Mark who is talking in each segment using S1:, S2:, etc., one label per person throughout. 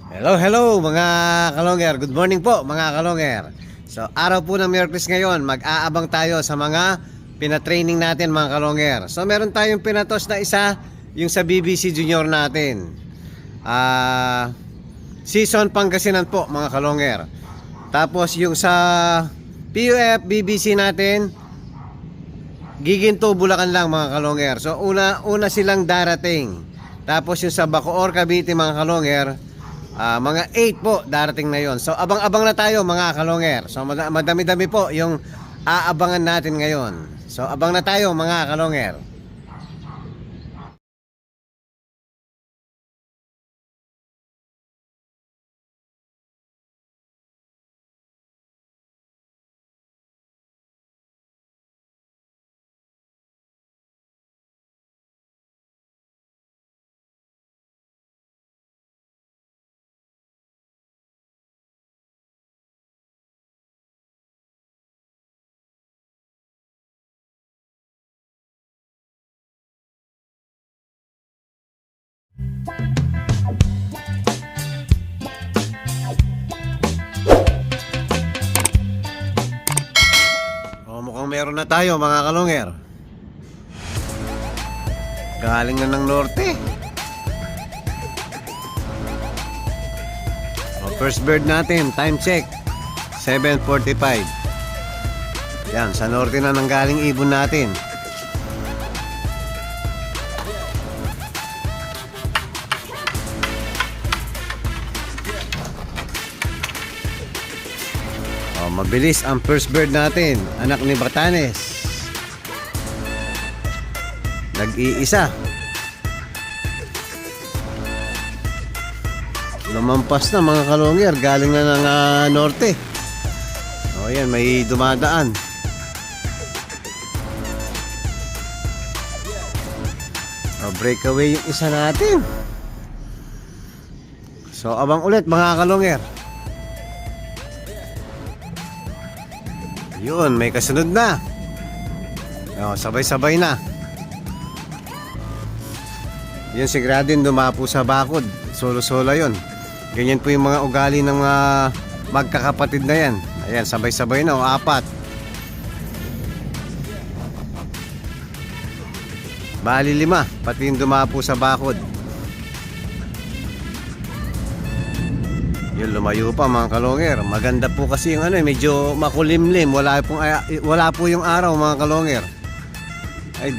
S1: Hello mga kalonger. Good morning po mga kalonger. So araw po ng Miyerkules ngayon, mag-aabang tayo sa mga pinatraining natin mga kalonger. So meron tayong pinatos na isa, yung sa BBC Junior natin. Season Pangasinan po mga kalonger. Tapos yung sa PUF BBC natin, Giginto Bulacan lang mga kalonger. So una silang darating. Tapos yung sa Bacoor Cavite mga kalonger, mga 8 po darating na yon. So abang-abang na tayo mga kalonger. So madami-dami po yung aabangan natin ngayon. So abang na tayo mga kalonger. Mukhang meron na tayo mga kalonger. Galing na ng norte. First bird natin, time check 7:45. Yan, sa norte na nanggaling ibon natin. Mabilis ang first bird natin, anak ni Batanes. Nag-iisa. Lumampas na mga kalonger, galing na ng norte. O yan, may dumadaan. Breakaway yung isa natin. So abang ulit mga kalonger. Yun, may kasunod na. Sabay-sabay na. Yun si Gradin dumapo sa bakod. Solo-solo yun. Ganyan po yung mga ugali ng mga magkakapatid na yan. Ayan, sabay-sabay na, 4. Bali 5, pati yung dumapo sa bakod. Yun, lumayo pa mga kalonger. Maganda po kasi yung medyo makulimlim. Wala po yung araw mga kalonger. Ay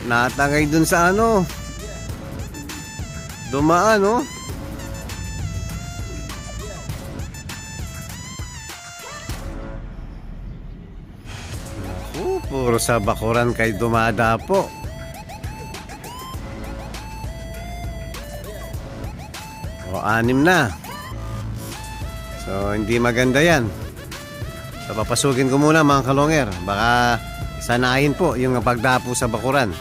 S1: natangay dun sa dumaan puro sa bakuran kay dumada po. O 6 na. So hindi maganda yan. So papasukin ko muna mga kalonger. Baka sanahin po yung pagdapo sa bakuran.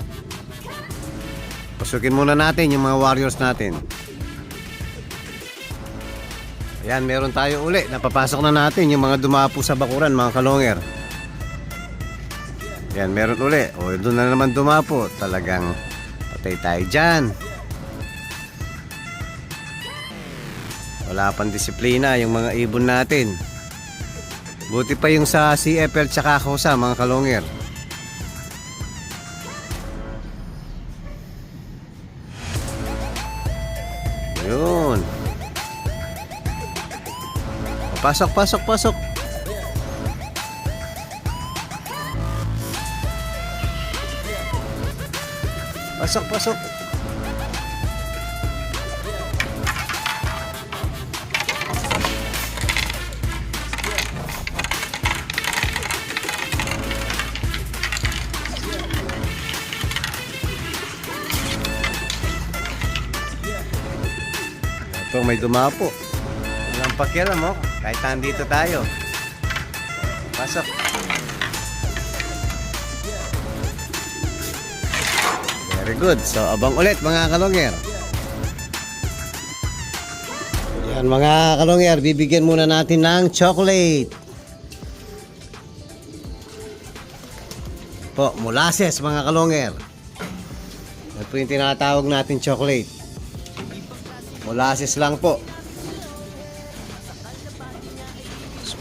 S1: Pasukin muna natin yung mga warriors natin. Ayan, meron tayo uli. Napapasok na natin yung mga dumapo sa bakuran mga kalonger. Ayan, meron uli. O doon na naman dumapo. Talagang patay tayo dyan. Wala pang disiplina yung mga ibon natin. Buti pa yung sa CFL tsaka Kosa mga kalonger. Yun. Pasok. Pasok. Ito may dumapo. Walang pakialam mo. Kahit nandito tayo. Pasok. Very good. So abang ulit mga kalonger. Yan mga kalonger, bibigyan muna natin ng chocolate. Po, molasses mga kalonger. Yan po yung tinatawag natin chocolate. Molasses lang po.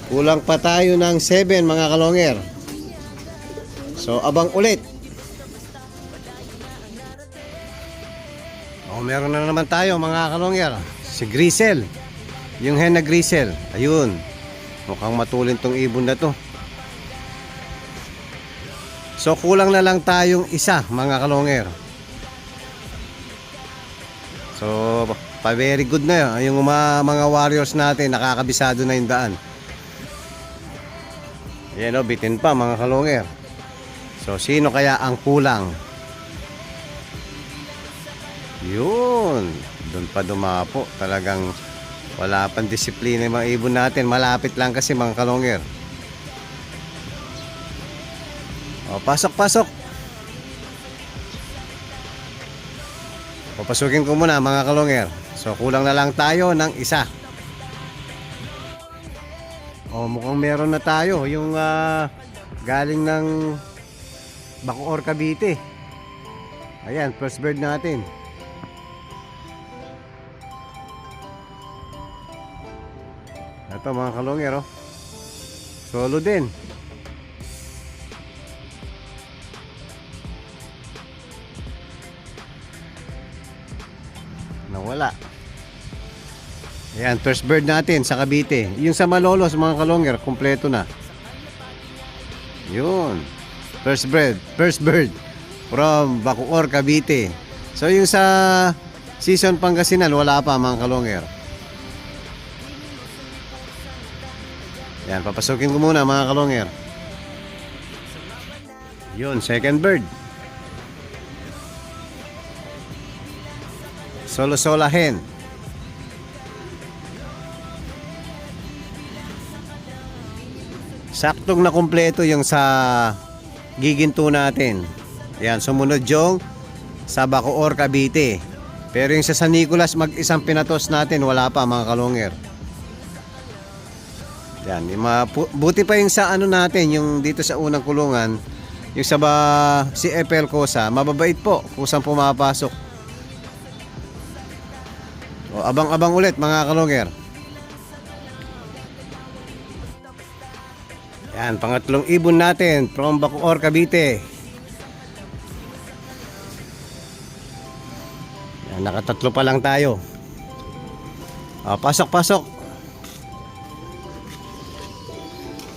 S1: Kulang pa tayo ng 7 mga kalonger. So abang ulit. Meron na naman tayo mga kalonger. Si Grisel. Yung hen na Grisel. Ayun. Mukhang matulin tong ibon na to. So kulang na lang tayong isa mga kalonger. So pa very good na yun. Yung mga warriors natin nakakabisado na yung daan. Yan o, bitin pa mga kalonger. So sino kaya ang kulang? Yun, doon pa dumapo. Talagang wala pang disiplina yung mga ibon natin. Malapit lang kasi mga kalonger. O, pasok, pasok. Papasukin ko muna mga kalonger. So kulang na lang tayo ng isa. O, mukhang meron na tayo. Yung galing ng Bacoor, Cavite. Ayan, first bird natin. Ito mga kalonger, oh. Solo din. Nawala. Ayan, first bird natin sa Cavite. Yung sa Malolos mga kalonger, kompleto na. Yun. First bird from Bacoor, Cavite. So yung sa Season Pangasinan, wala pa mga kalonger. Yan, papasukin ko muna mga kalonger. Yun, second bird. Solo-sola hen. Saktong na kumpleto yung sa giginto natin. Yan, sumunod yung sa Bacoor, Cavite. Pero yung sa San Nicolas, mag-isang pinatos natin, wala pa mga kalonger. Yan, buti pa yung sa ano natin, yung dito sa unang kulungan, yung sa si FL Cosa, mababait po kung saan pumapasok. O, abang-abang ulit mga kalonger. Yan, pangatlong ibon natin from Bacoor, Cavite. Yan, nakatatlo pa lang tayo. O, pasok, pasok.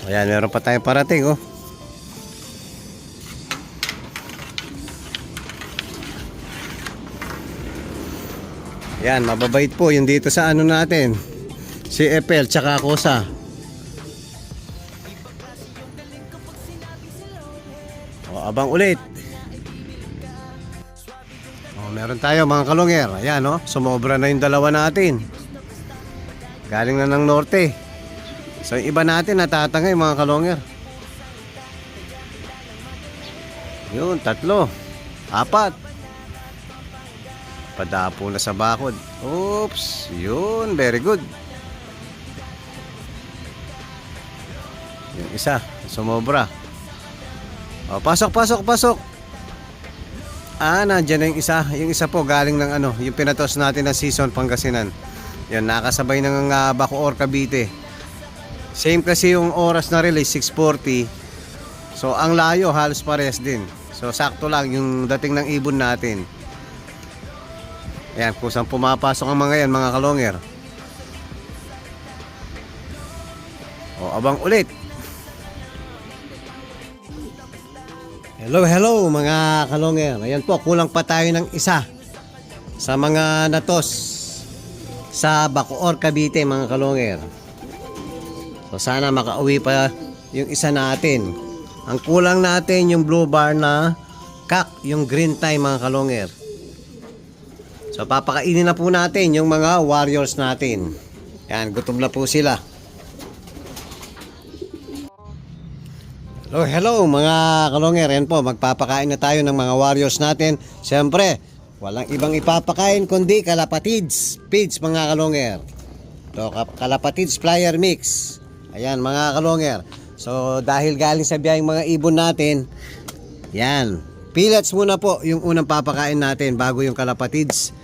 S1: Ayan, meron pa tayong parating, oh. Ayan, mababait po yung dito sa ano natin, si FL tsaka Cosa. O, abang ulit. O, meron tayo mga kalonger. Ayan, oh, sumobra na yung dalawa natin. Galing na ng norte. So yung iba natin natatangay mga kalonger. Yun, 3, 4. Padapo na sa bakod. Oops, yun, very good. Yung isa, sumobra. O, pasok, pasok, pasok. Nandyan na yung isa. Yung isa po galing ng ano, yung pinatos natin ng Season Pangasinan. Yan, nakasabay ng Bacoor, Cavite. Same kasi yung oras na release, 6:40. So ang layo halos pares din. So sakto lang yung dating ng ibon natin. Ayan, kung saan pumapasok ang mga yan mga kalonger. O, abang ulit. Hello, hello mga kalonger. Ayan po, kulang pa tayo ng isa sa mga natos sa Bacoor, Cavite mga kalonger. So sana makauwi pa yung isa natin. Ang kulang natin yung blue bar na kak, yung green tie mga kalonger. So papakainin na po natin yung mga warriors natin. Yan, gutom na po sila. Hello, hello mga kalonger. Yan po, magpapakain na tayo ng mga warriors natin. Siyempre, walang ibang ipapakain kundi kalapatids feeds mga kalonger. So kalapatids flyer mix. Ayan mga kalonger. So dahil galing sa biyaheng mga ibon natin, yan, pellets muna po yung unang papakain natin bago yung kalapatids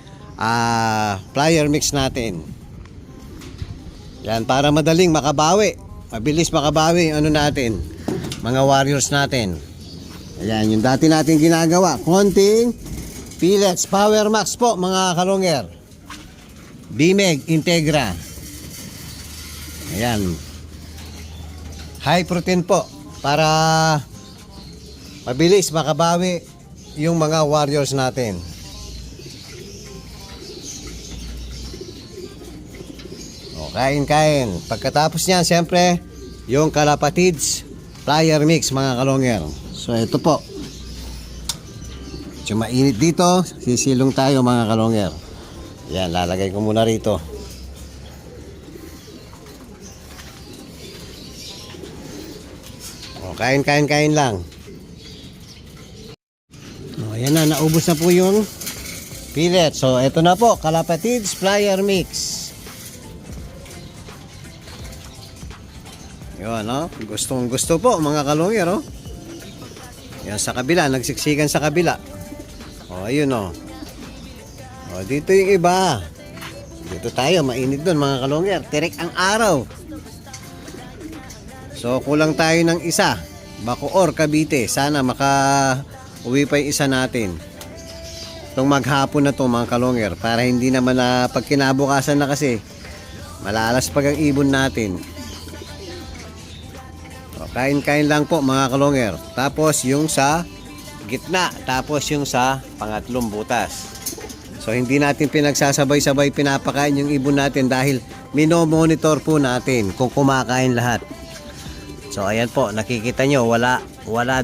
S1: flyer mix natin. Yan, para madaling makabawi mabilis makabawi yung ano natin, mga warriors natin. Ayan, yung dati natin ginagawa, konting pellets, Power Max po mga kalongger, Bimeg Integra. Ayan, high protein po para mabilis makabawi yung mga warriors natin. O, kain. Pagkatapos niyan, siyempre, yung Kalapatids Flyer Mix mga kalongger. So ito po, medyo mainit dito, sisilong tayo mga kalongger. Yan, lalagay ko muna rito. O, kain lang. O, ayan na, naubos na po yung pellet. So ito na po, Kalapatids Flyer Mix. Yun, no? Gustong gusto po mga kalongger, no? Yan sa kabila, nagsiksikan sa kabila. O, ayun, no? O, dito yung iba. Dito tayo, mainit doon mga kalongger. Tirik ang araw. So, kulang tayo ng isa. Bacoor, Cavite. Sana maka-uwi pa yung isa natin. Itong maghapon na to mga kalongger. Para hindi naman na pag kinabukasan na kasi, malalas pag ang ibon natin. Kain lang po mga kalongger. Tapos yung sa gitna, tapos yung sa pangatlong butas. So hindi natin pinagsasabay-sabay pinapakain yung ibon natin dahil minomonitor po natin kung kumakain lahat. So ayan po, nakikita nyo, wala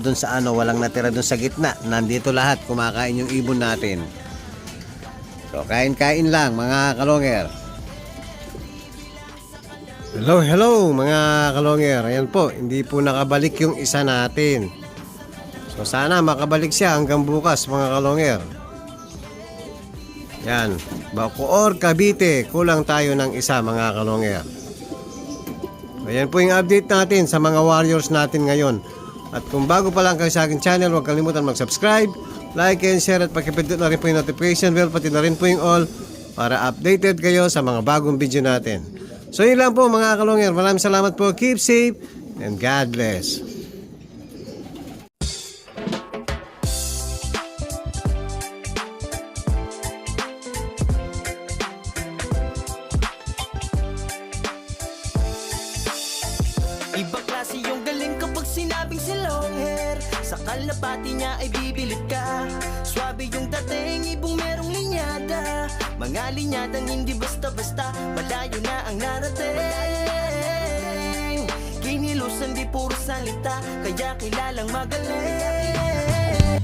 S1: dun sa ano, walang natira dun sa gitna. Nandito lahat, kumakain yung ibon natin. So kain lang mga kalongger. Hello mga kalongger. Ayan po, hindi po nakabalik yung isa natin. So sana makabalik siya hanggang bukas mga kalongger. Yan, Bacoor, Cavite. Kulang tayo ng isa mga kalongger. Ayan po yung update natin sa mga warriors natin ngayon. At kung bago pa lang kayo sa aking channel, huwag kalimutan mag-subscribe, like and share, at pakipindot na rin po yung notification bell, pati na rin po yung all para updated kayo sa mga bagong video natin. So yun lang po mga kalongger. Maraming salamat po. Keep safe and God bless.
S2: Ibang klase yung galing kapag sinabing si long hair. Sa kalapati niya ay bibilib ka. Swabe yung dating, ibong merong linyada. Mga linyadang hindi basta-basta, malayo na ang narating. Kinilusan di puro salita, kaya kilalang magaling.